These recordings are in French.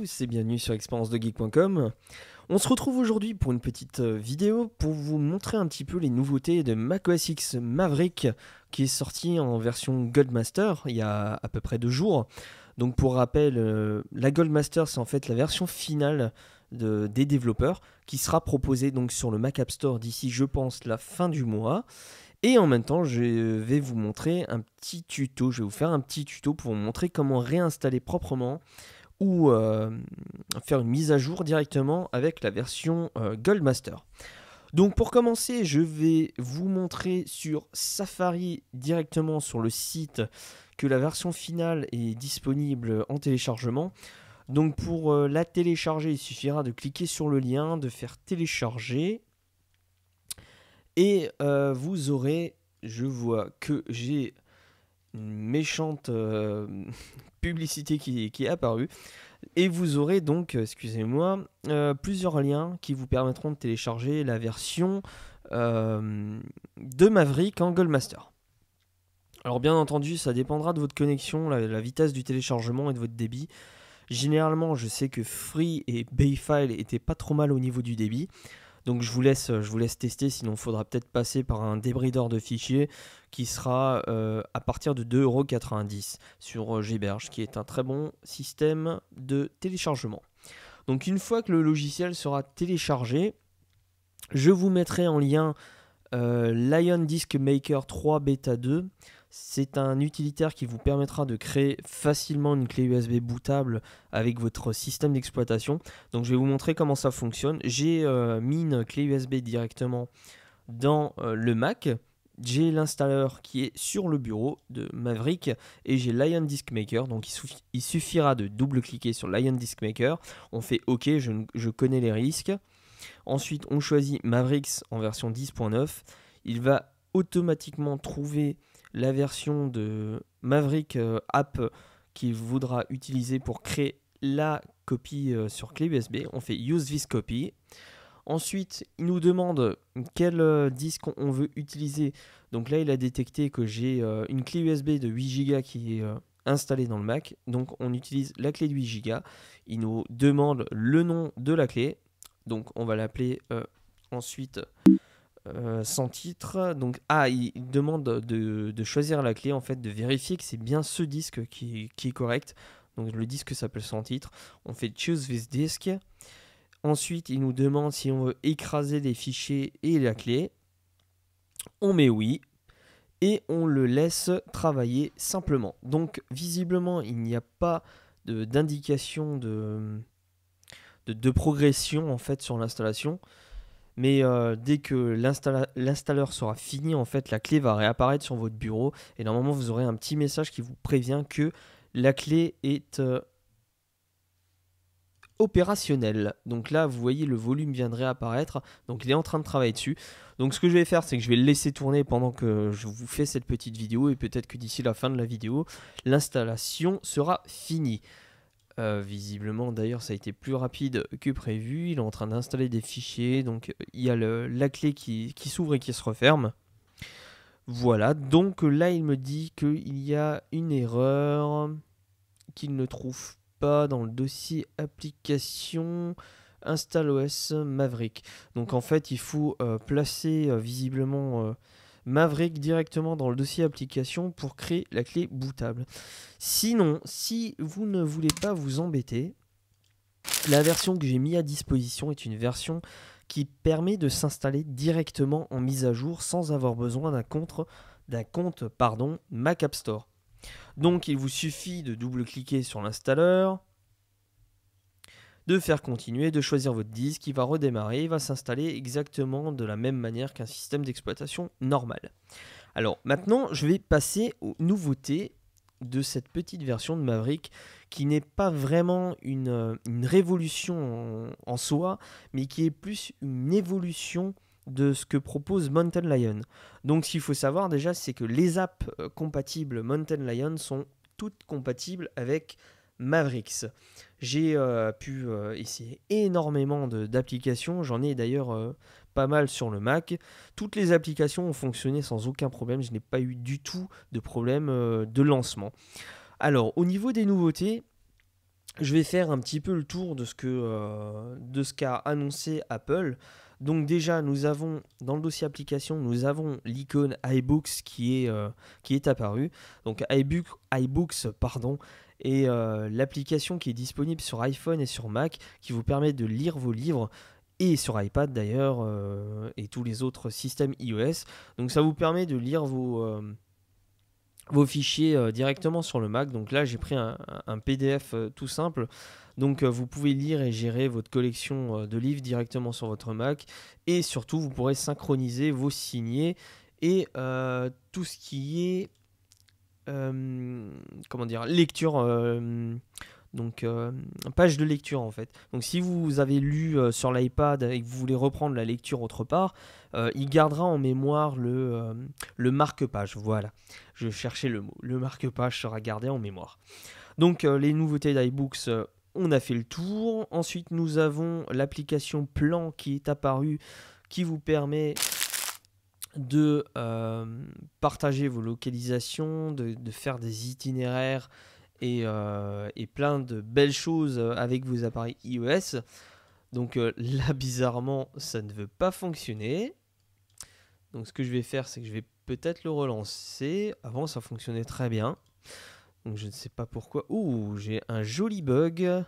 tous et bienvenue sur expériencedegeek.com. On se retrouve aujourd'hui pour une petite vidéo pour vous montrer un petit peu les nouveautés de macOS X Maverick qui est sorti en version Goldmaster il y a à peu près 2 jours. Donc pour rappel, la Goldmaster c'est en fait la version finale des développeurs qui sera proposée donc sur le Mac App Store d'ici je pense la fin du mois. Et en même temps, je vais vous montrer un petit tuto. Je vais vous faire un petit tuto pour vous montrer comment réinstaller proprement ou faire une mise à jour directement avec la version Goldmaster. Donc pour commencer, je vais vous montrer sur Safari directement sur le site que la version finale est disponible en téléchargement. Donc pour la télécharger, il suffira de cliquer sur le lien, de faire télécharger. Et vous aurez, je vois que j'ai une méchante publicité qui est apparue. Et vous aurez donc, excusez-moi, plusieurs liens qui vous permettront de télécharger la version de Maverick en Goldmaster. Alors bien entendu, ça dépendra de votre connexion, la vitesse du téléchargement et de votre débit. Généralement, je sais que Free et Bayfile étaient pas trop mal au niveau du débit. Donc je vous laisse tester, sinon il faudra peut-être passer par un débrideur de fichiers qui sera à partir de 2,90 € sur Gberge, qui est un très bon système de téléchargement. Donc une fois que le logiciel sera téléchargé, je vous mettrai en lien Lion Disk Maker 3 Beta 2. C'est un utilitaire qui vous permettra de créer facilement une clé USB bootable avec votre système d'exploitation. Donc je vais vous montrer comment ça fonctionne. J'ai mis une clé USB directement dans le Mac. J'ai l'installeur qui est sur le bureau de Maverick et j'ai Lion Disk Maker. Donc il suffira de double-cliquer sur Lion Disk Maker. On fait OK, je connais les risques. Ensuite, on choisit Maverick en version 10.9. Il va automatiquement trouver la version de Maverick App qu'il voudra utiliser pour créer la copie sur clé USB. On fait Use this copy. Ensuite, il nous demande quel disque on veut utiliser. Donc là, il a détecté que j'ai une clé USB de 8 Go qui est installée dans le Mac. Donc on utilise la clé de 8 Go. Il nous demande le nom de la clé. Donc on va l'appeler ensuite sans titre. Donc il demande de choisir la clé, en fait, de vérifier que c'est bien ce disque qui est correct. Donc le disque s'appelle sans titre. On fait choose this disk. Ensuite, il nous demande si on veut écraser les fichiers et la clé. On met oui. Et on le laisse travailler simplement. Donc visiblement, il n'y a pas d'indication de progression en fait sur l'installation. Mais dès que l'installeur sera fini, en fait, la clé va réapparaître sur votre bureau. Et normalement, vous aurez un petit message qui vous prévient que la clé est opérationnelle. Donc là, vous voyez, le volume vient de réapparaître. Donc il est en train de travailler dessus. Donc ce que je vais faire, c'est que je vais le laisser tourner pendant que je vous fais cette petite vidéo. Et peut-être que d'ici la fin de la vidéo, l'installation sera finie. Visiblement d'ailleurs ça a été plus rapide que prévu. Il est en train d'installer des fichiers, donc il y a la clé qui s'ouvre et qui se referme. Voilà, donc là il me dit qu'il y a une erreur qu'il ne trouve pas dans le dossier application InstallOS Maverick. Donc en fait il faut placer visiblement Maverick directement dans le dossier application pour créer la clé bootable. Sinon, si vous ne voulez pas vous embêter, la version que j'ai mis à disposition est une version qui permet de s'installer directement en mise à jour sans avoir besoin d'un compte Mac App Store. Donc il vous suffit de double-cliquer sur l'installeur, de faire continuer, de choisir votre disque, il va redémarrer, il va s'installer exactement de la même manière qu'un système d'exploitation normal. Alors maintenant, je vais passer aux nouveautés de cette petite version de Maverick qui n'est pas vraiment une révolution en soi, mais qui est plus une évolution de ce que propose Mountain Lion. Donc ce qu'il faut savoir déjà, c'est que les apps compatibles Mountain Lion sont toutes compatibles avec Mavericks. J'ai pu essayer énormément d'applications, j'en ai d'ailleurs pas mal sur le Mac. Toutes les applications ont fonctionné sans aucun problème, je n'ai pas eu du tout de problème de lancement. Alors au niveau des nouveautés, je vais faire un petit peu le tour de ce qu'a annoncé Apple. Donc déjà, nous avons dans le dossier application, nous avons l'icône iBooks qui est apparue. Donc iBooks, pardon, est l'application qui est disponible sur iPhone et sur Mac qui vous permet de lire vos livres et sur iPad d'ailleurs et tous les autres systèmes iOS. Donc ça vous permet de lire vos fichiers directement sur le Mac. Donc là, j'ai pris un PDF tout simple. Donc vous pouvez lire et gérer votre collection de livres directement sur votre Mac. Et surtout, vous pourrez synchroniser vos signés et tout ce qui est comment dire, lecture. Donc, page de lecture en fait. Donc, si vous avez lu sur l'iPad et que vous voulez reprendre la lecture autre part, il gardera en mémoire le marque-page. Voilà, je cherchais le mot. Le marque-page sera gardé en mémoire. Donc, les nouveautés d'iBooks, on a fait le tour. Ensuite, nous avons l'application Plan qui est apparue, qui vous permet de partager vos localisations, de faire des itinéraires et plein de belles choses avec vos appareils iOS. Donc là, bizarrement, ça ne veut pas fonctionner. Donc ce que je vais faire, c'est que je vais peut-être le relancer. Avant, ça fonctionnait très bien. Donc je ne sais pas pourquoi. Ouh, j'ai un joli bug.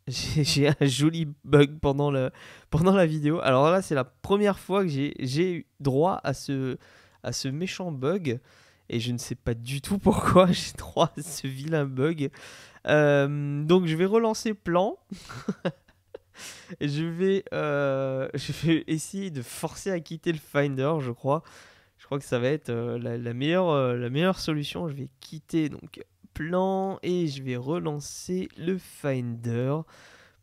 J'ai un joli bug pendant la vidéo. Alors là, c'est la première fois que j'ai eu droit à ce méchant bug. Et je ne sais pas du tout pourquoi j'ai droit à ce vilain bug. Donc je vais relancer Plan. Et je vais essayer de forcer à quitter le Finder, je crois. Je crois que ça va être la meilleure solution. Je vais quitter donc Plan et je vais relancer le Finder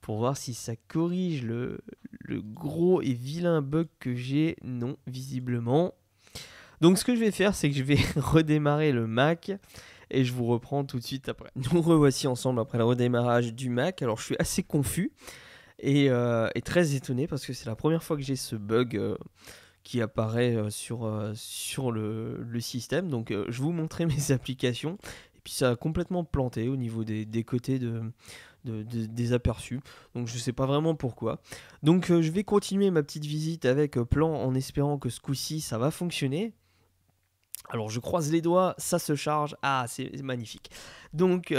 pour voir si ça corrige le gros et vilain bug que j'ai. Non, visiblement. Donc ce que je vais faire, c'est que je vais redémarrer le Mac et je vous reprends tout de suite après. Nous revoici ensemble après le redémarrage du Mac. Alors je suis assez confus et très étonné parce que c'est la première fois que j'ai ce bug qui apparaît sur le système. Donc je vais vous montrer mes applications et puis ça a complètement planté au niveau des côtés des aperçus. Donc je sais pas vraiment pourquoi. Donc je vais continuer ma petite visite avec Plan en espérant que ce coup-ci ça va fonctionner. Alors je croise les doigts, ça se charge. Ah, c'est magnifique. Donc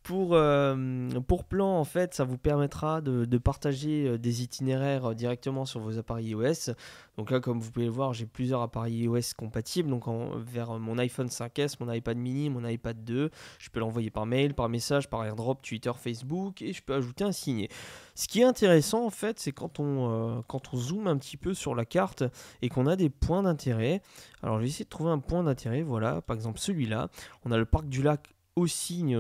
pour Plan, en fait, ça vous permettra de partager des itinéraires directement sur vos appareils iOS. Donc là, comme vous pouvez le voir, j'ai plusieurs appareils iOS compatibles. Donc vers mon iPhone 5S, mon iPad mini, mon iPad 2. Je peux l'envoyer par mail, par message, par AirDrop, Twitter, Facebook. Et je peux ajouter un signet. Ce qui est intéressant, en fait, c'est quand on zoome un petit peu sur la carte et qu'on a des points d'intérêt. Alors, je vais essayer de trouver un point d'intérêt. Voilà, par exemple celui-là. On a le parc du lac au Cygne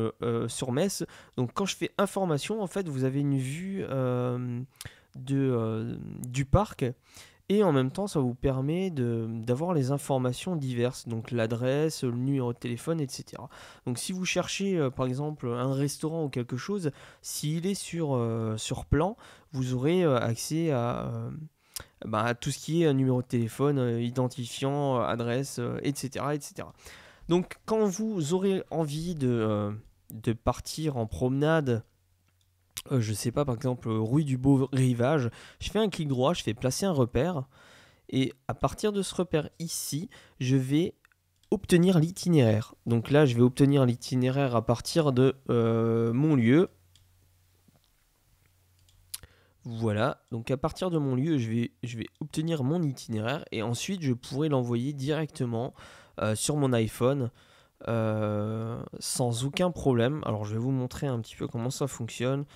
sur Metz. Donc quand je fais information, en fait, vous avez une vue du parc et en même temps, ça vous permet d'avoir les informations diverses, donc l'adresse, le numéro de téléphone, etc. Donc si vous cherchez par exemple un restaurant ou quelque chose, s'il est sur Plan, vous aurez accès à tout ce qui est numéro de téléphone, identifiant, adresse, etc., etc. Donc quand vous aurez envie de partir en promenade, je sais pas, par exemple, rue du Beau Rivage, je fais un clic droit, je fais placer un repère, et à partir de ce repère ici, je vais obtenir l'itinéraire. Donc là, je vais obtenir l'itinéraire à partir de mon lieu. Voilà, donc à partir de mon lieu, je vais obtenir mon itinéraire et ensuite je pourrai l'envoyer directement sur mon iPhone sans aucun problème. Alors je vais vous montrer un petit peu comment ça fonctionne.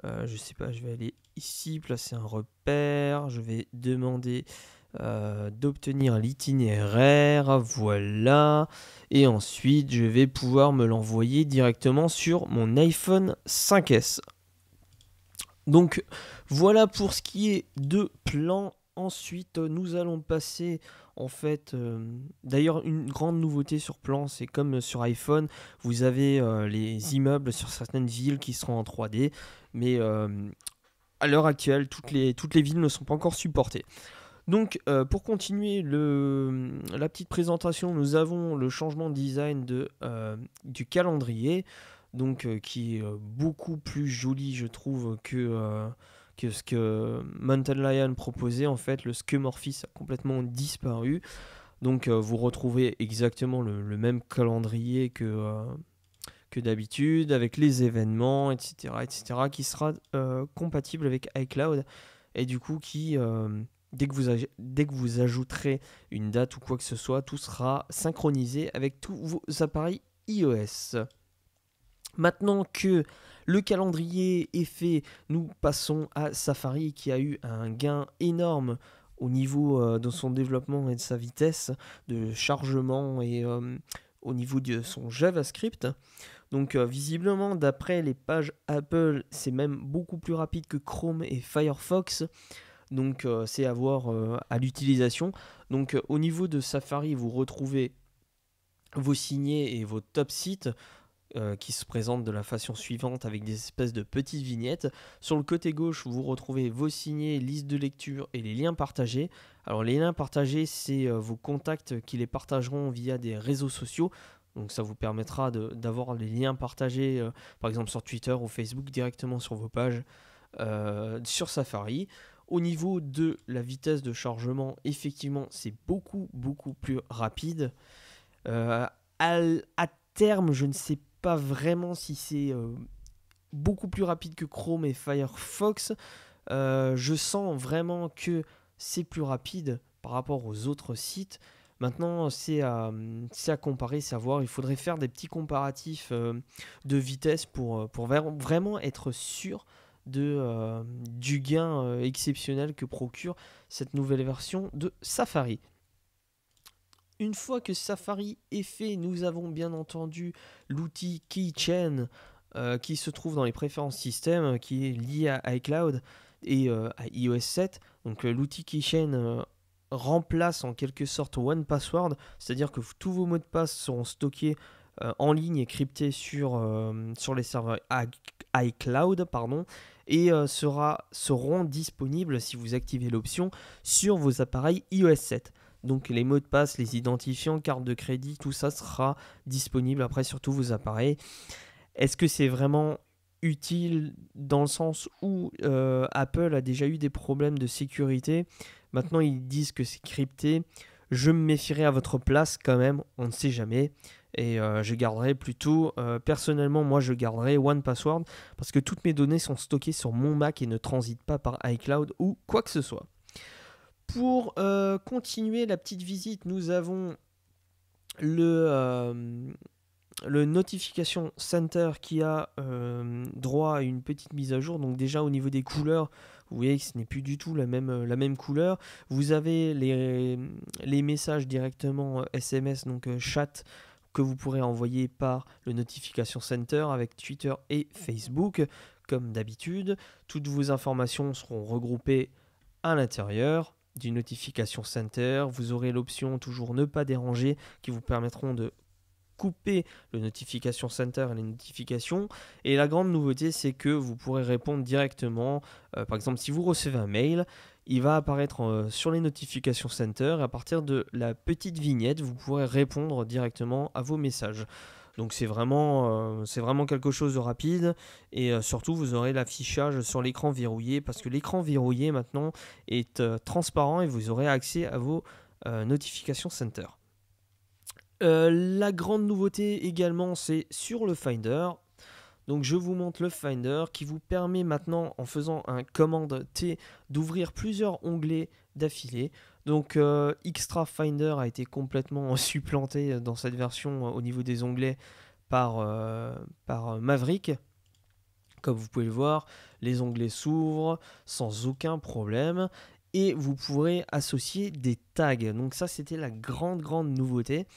Je sais pas, je vais aller ici, placer un repère, je vais demander d'obtenir l'itinéraire, voilà, et ensuite je vais pouvoir me l'envoyer directement sur mon iPhone 5S. Donc voilà pour ce qui est de Plan. Ensuite, nous allons passer en fait. D'ailleurs, une grande nouveauté sur Plan, c'est comme sur iPhone, vous avez les immeubles sur certaines villes qui seront en 3D, mais à l'heure actuelle, toutes les villes ne sont pas encore supportées. Donc, pour continuer la petite présentation, nous avons le changement de design du calendrier. donc qui est beaucoup plus joli, je trouve, que ce que Mountain Lion proposait. En fait, le skeuomorphisme a complètement disparu. Donc vous retrouvez exactement le même calendrier que d'habitude, avec les événements, etc., etc., qui sera compatible avec iCloud, et du coup dès que vous ajouterez une date ou quoi que ce soit, tout sera synchronisé avec tous vos appareils iOS. Maintenant que le calendrier est fait, nous passons à Safari, qui a eu un gain énorme au niveau de son développement et de sa vitesse de chargement, et au niveau de son JavaScript. Donc visiblement, d'après les pages Apple, c'est même beaucoup plus rapide que Chrome et Firefox. Donc c'est à voir à l'utilisation. Donc au niveau de Safari, vous retrouvez vos signés et vos top sites qui se présentent de la façon suivante, avec des espèces de petites vignettes. Sur le côté gauche, vous retrouvez vos signés, liste de lecture et les liens partagés. Alors les liens partagés, c'est vos contacts qui les partageront via des réseaux sociaux. Donc ça vous permettra d'avoir les liens partagés, par exemple sur Twitter ou Facebook, directement sur vos pages sur Safari. Au niveau de la vitesse de chargement, effectivement, c'est beaucoup plus rapide. À terme, je ne sais pas vraiment si c'est beaucoup plus rapide que Chrome et Firefox. Je sens vraiment que c'est plus rapide par rapport aux autres sites. Maintenant, c'est à comparer, c'est à voir. Il faudrait faire des petits comparatifs de vitesse pour vraiment être sûr du gain exceptionnel que procure cette nouvelle version de Safari. Une fois que Safari est fait, nous avons bien entendu l'outil Keychain qui se trouve dans les préférences système, qui est lié à iCloud et à iOS 7. Donc l'outil Keychain remplace en quelque sorte OnePassword, c'est-à-dire que tous vos mots de passe seront stockés en ligne et cryptés sur les serveurs iCloud, et seront disponibles, si vous activez l'option, sur vos appareils iOS 7. Donc les mots de passe, les identifiants, carte de crédit, tout ça sera disponible après sur tous vos appareils. Est-ce que c'est vraiment utile dans le sens où Apple a déjà eu des problèmes de sécurité? Maintenant ils disent que c'est crypté. Je me méfierai à votre place quand même, on ne sait jamais. Et je garderai plutôt, personnellement moi je garderai OnePassword, parce que toutes mes données sont stockées sur mon Mac et ne transitent pas par iCloud ou quoi que ce soit. Pour continuer la petite visite, nous avons le Notification Center qui a droit à une petite mise à jour. Donc déjà au niveau des couleurs, vous voyez que ce n'est plus du tout la même couleur. Vous avez les messages directement SMS, donc chat, que vous pourrez envoyer par le Notification Center avec Twitter et Facebook, comme d'habitude. Toutes vos informations seront regroupées à l'intérieur du Notification Center. Vous aurez l'option toujours ne pas déranger, qui vous permettront de couper le Notification Center et les notifications. Et la grande nouveauté, c'est que vous pourrez répondre directement. Par exemple, si vous recevez un mail, il va apparaître sur les Notification Center, et à partir de la petite vignette, vous pourrez répondre directement à vos messages. Donc c'est vraiment quelque chose de rapide, et surtout vous aurez l'affichage sur l'écran verrouillé, parce que l'écran verrouillé maintenant est transparent et vous aurez accès à vos Notification Center. La grande nouveauté également, c'est sur le Finder. Donc je vous montre le Finder qui vous permet maintenant, en faisant un commande T, d'ouvrir plusieurs onglets d'affilée. Donc Extra Finder a été complètement supplanté dans cette version au niveau des onglets par Maverick. Comme vous pouvez le voir, les onglets s'ouvrent sans aucun problème. Et vous pourrez associer des tags. Donc ça, c'était la grande nouveauté.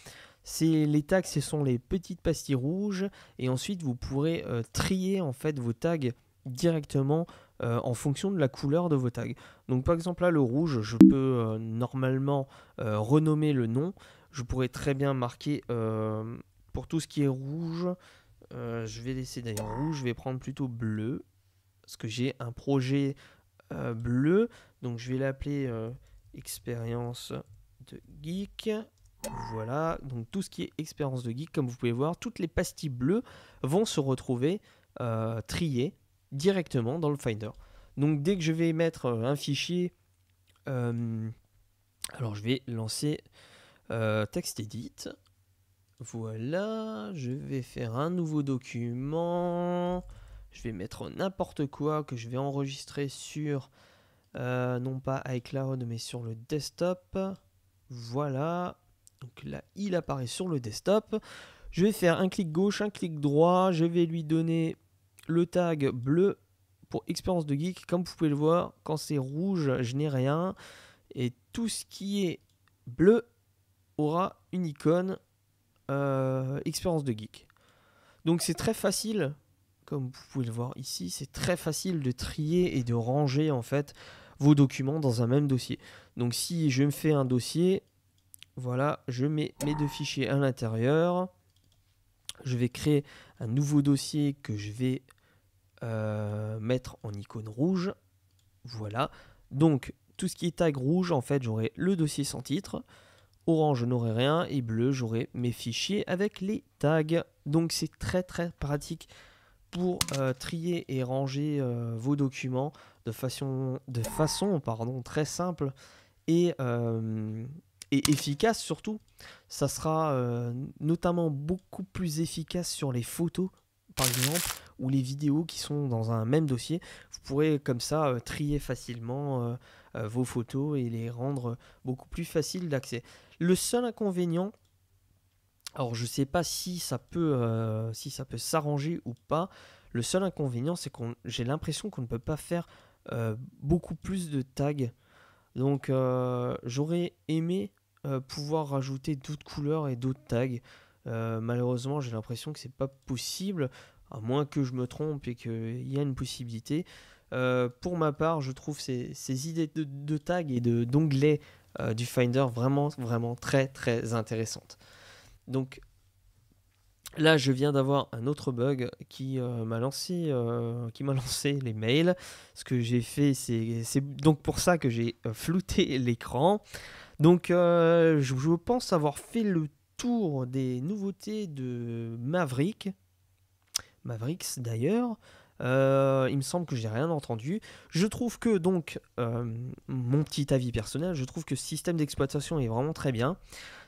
Les tags, ce sont les petites pastilles rouges, et ensuite vous pourrez trier en fait vos tags directement en fonction de la couleur de vos tags. Donc par exemple là, le rouge, je peux normalement renommer le nom. Je pourrais très bien marquer pour tout ce qui est rouge, je vais laisser d'ailleurs rouge, je vais prendre plutôt bleu, parce que j'ai un projet bleu, donc je vais l'appeler expérience de geek. Voilà, donc tout ce qui est expérience de geek, comme vous pouvez voir, toutes les pastilles bleues vont se retrouver triées directement dans le Finder. Donc dès que je vais mettre un fichier, alors je vais lancer TextEdit. Voilà, je vais faire un nouveau document. Je vais mettre n'importe quoi que je vais enregistrer sur, non pas iCloud, mais sur le desktop. Voilà. Donc là, il apparaît sur le desktop. Je vais faire un clic gauche, un clic droit. Je vais lui donner le tag bleu pour expérience de geek. Comme vous pouvez le voir, quand c'est rouge, je n'ai rien. Et tout ce qui est bleu aura une icône expérience de geek. Donc c'est très facile, comme vous pouvez le voir ici, c'est très facile de trier et de ranger en fait vos documents dans un même dossier. Donc si je me fais un dossier, voilà, je mets mes deux fichiers à l'intérieur. Je vais créer un nouveau dossier que je vais mettre en icône rouge. Voilà. Donc, tout ce qui est tag rouge, en fait, j'aurai le dossier sans titre. Orange, je n'aurai rien. Et bleu, j'aurai mes fichiers avec les tags. Donc, c'est très, très pratique pour trier et ranger vos documents de façon très simple et efficace surtout. Ça sera notamment beaucoup plus efficace sur les photos, par exemple, ou les vidéos qui sont dans un même dossier. Vous pourrez comme ça trier facilement vos photos et les rendre beaucoup plus faciles d'accès. Le seul inconvénient, alors je ne sais pas si ça peut s'arranger ou pas, le seul inconvénient c'est que j'ai l'impression qu'on ne peut pas faire beaucoup plus de tags. Donc j'aurais aimé pouvoir rajouter d'autres couleurs et d'autres tags. Malheureusement, j'ai l'impression que c'est pas possible, à moins que je me trompe et qu'il y a une possibilité. Pour ma part, je trouve ces idées de tags et d'onglets du Finder vraiment, vraiment très, très intéressantes. Donc là, je viens d'avoir un autre bug qui m'a lancé les mails. Ce que j'ai fait, c'est donc pour ça que j'ai flouté l'écran. Donc, je pense avoir fait le tour des nouveautés de Mavericks d'ailleurs. Il me semble que j'ai rien entendu. Je trouve que donc, mon petit avis personnel, je trouve que ce système d'exploitation est vraiment très bien.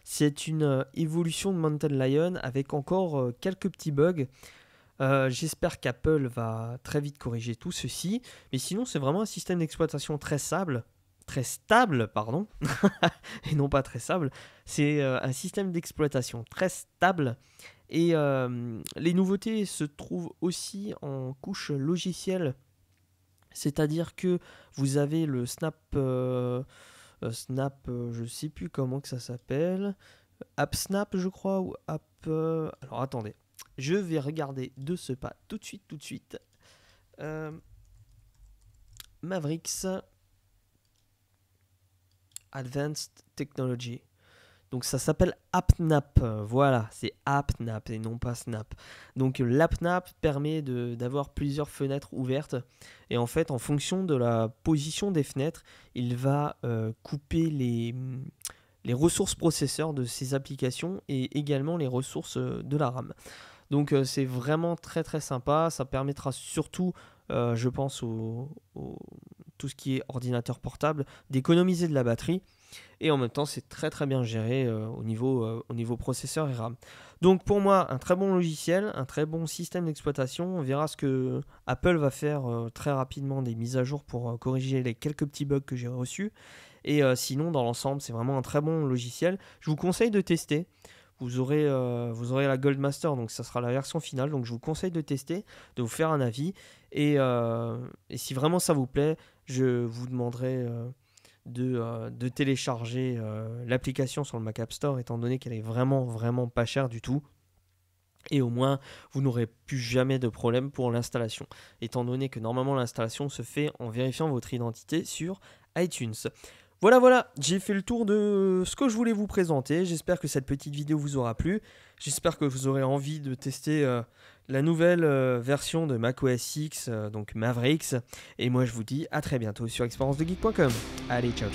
C'est une évolution de Mountain Lion avec encore quelques petits bugs. J'espère qu'Apple va très vite corriger tout ceci. Mais sinon, c'est vraiment un système d'exploitation très stable, pardon, et non pas très stable. C'est un système d'exploitation très stable. Et les nouveautés se trouvent aussi en couche logicielle. C'est-à-dire que vous avez le Snap, je sais plus comment que ça s'appelle, AppSnap je crois, ou App... alors attendez, je vais regarder de ce pas tout de suite. Mavericks Advanced Technology. Donc ça s'appelle AppNap, voilà, c'est AppNap et non pas Snap. Donc l'AppNap permet d'avoir plusieurs fenêtres ouvertes et en fait en fonction de la position des fenêtres, il va couper les ressources processeurs de ces applications et également les ressources de la RAM. Donc c'est vraiment très très sympa, ça permettra surtout, je pense, tout ce qui est ordinateur portable, d'économiser de la batterie. Et en même temps, c'est très très bien géré au niveau processeur et RAM. Donc pour moi, un très bon logiciel, un très bon système d'exploitation. On verra ce que Apple va faire très rapidement, des mises à jour pour corriger les quelques petits bugs que j'ai reçus. Et sinon, dans l'ensemble, c'est vraiment un très bon logiciel. Je vous conseille de tester. Vous aurez la Gold Master, donc ça sera la version finale. Donc je vous conseille de tester, de vous faire un avis. Et si vraiment ça vous plaît, je vous demanderai de télécharger l'application sur le Mac App Store, étant donné qu'elle est vraiment, vraiment pas chère du tout. Et au moins, vous n'aurez plus jamais de problème pour l'installation, étant donné que normalement l'installation se fait en vérifiant votre identité sur iTunes. Voilà, j'ai fait le tour de ce que je voulais vous présenter. J'espère que cette petite vidéo vous aura plu. J'espère que vous aurez envie de tester la nouvelle version de macOS X, donc Mavericks. Et moi, je vous dis à très bientôt sur expériencedegeek.com. Allez, ciao.